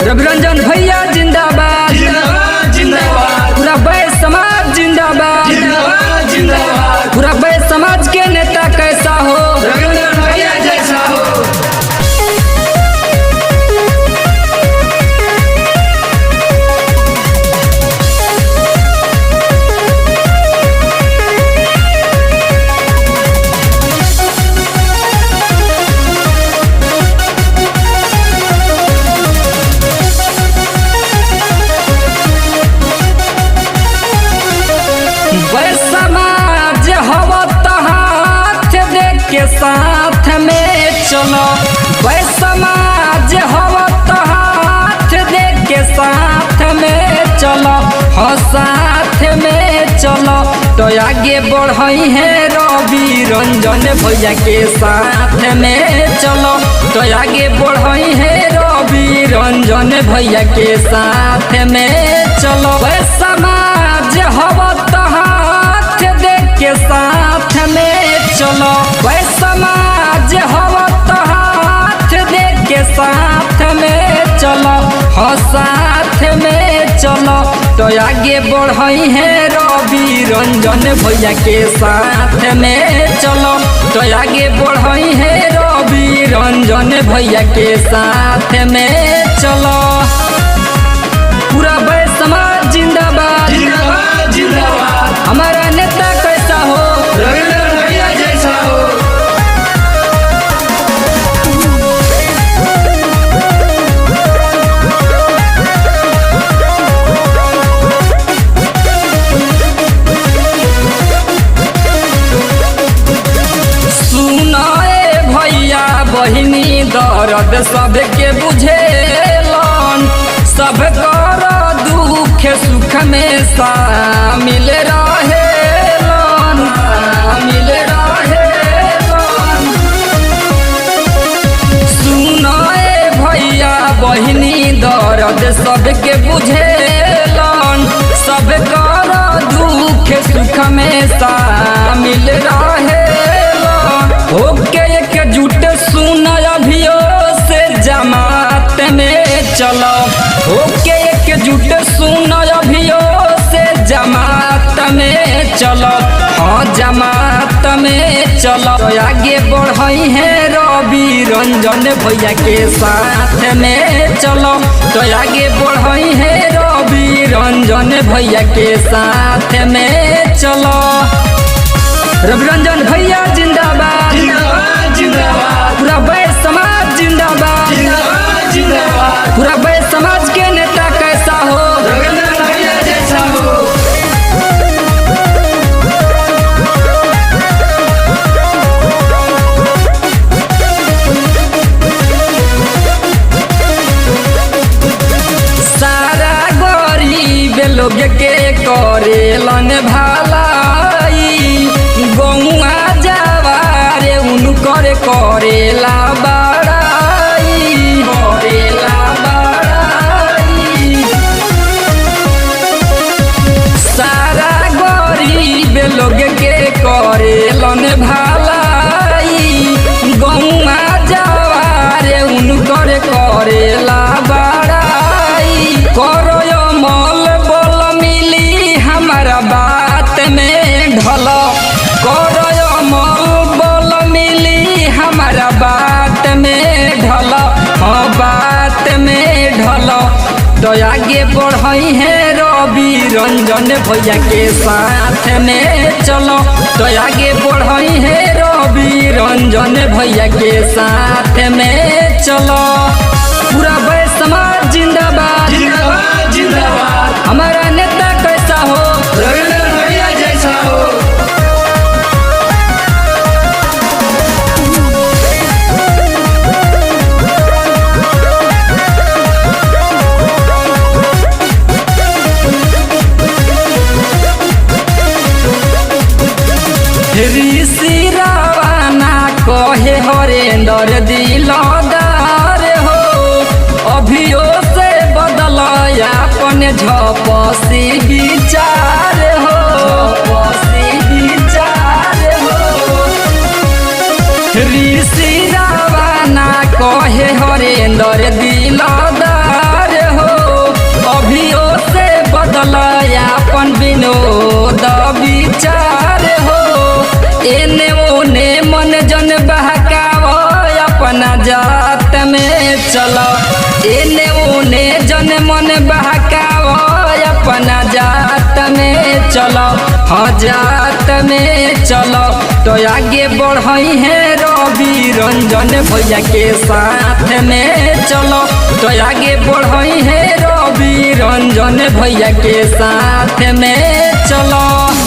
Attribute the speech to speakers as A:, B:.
A: रविरंजन भैया जिंदाबाद
B: जिंदाबाद जिंदाबाद।
A: पूरा बैस समाज जिंदाबाद
B: जिंदाबाद जिंदाबाद।
A: पूरा बैस समाज के नेता कैसा हो
B: रविरंजन भैया जैसा हो।
A: बैस समाज हवा तो हाथ दे के साथ में चलो। बैस समाज हवा तो हाथ दे के साथ में चलो। हाँ साथ में चलो तो आगे बढ़ई है रविरंजन भैया के साथ में चलो। तो आगे बढ़ई है रविरंजन भैया के साथ में चलो। बैस समाज हवा तो हाथ दे के साथ में चलो। बैस समाज हवा तो हाथ दे के साथ में चलो। हाँ साथ में चलो तो आगे बढ़ई है रविरंजन भैया के साथ में चलो। तो आगे बढ़ई है रविरंजन भैया के साथ में चलो। पूरा बैस समाज जिंदाबाद
B: जिंदाबाद जिंदाबाद।
A: हमारा नेता कैसा हो
B: रविरंजन भैया जैसा हो।
A: सुनाए भैया बहिनी दर्द सबके बुझेलन। सब कर दुख सुख में शामिल रहेलन। शामिल रहेलन। सुनाए भैया बहिनी दर्द सबके बुझेलन। सब कर दुख सुख में शामिल रहेलन। होके एकजुट सुन अभियो से जमात में चलो। होके एकजुट सुन अभियो से जमात में चलो। हाँ जमात में चलो तो आगे बढ़ई है रविरंजन भैया के साथ में चलो। तो आगे बढ़ई है रविरंजन भैया के साथ में चलो। रविरंजन भैया जिंदाबाद
B: जिंदाबाद जिंदाबाद।
A: पूरा बैस समाज जिंदाबाद
B: जिंदाबाद जिंदाबाद।
A: पूरा बैस समाज के नेता कैसा हो
B: रविरंजन भैया जैसा हो।
A: सारा गरीब लोग के करेलन भलाई। गौआ जवारे उनकर करेला बड़ाई। करेला बड़ाई। सारा गरीब लोग के करेलन भलाई। गौआ जवारे उनकर करेला बड़ाई। करो मल बोल मिली हमारा बात में ढलो। करो मल बोल मिली हमारा बात में ढलो। हाँ बात में ढलो तो आगे बढ़ई है रविरंजन भैया के साथ में चलो। तो आगे बढ़ई है रविरंजन भैया के साथ में चलो। पूरा बैस समाज जिंदाबाद
B: जिंदाबाद जिंदाबाद।
A: हमारा नेता कैसा हो
B: रविरंजन भैया जैसा हो।
A: ऋषि रावना कहे हरेंद्र दिलदार हो। अभियो से बदल अपन झपसी विचार हो। झपसी विचार हो। ऋषि रावना कहे हरेंद्र दिलदार एने ओने मन जन बहकाव अपना जात में चलो। एने ओने जन मन बहकाव अपना जात में चलो। हाँ जात में चलो तो आगे बढ़ई है रवि रंजन भैया के साथ में चलो। तो आगे बढ़ई है रवि रंजन भैया के साथ में चलो।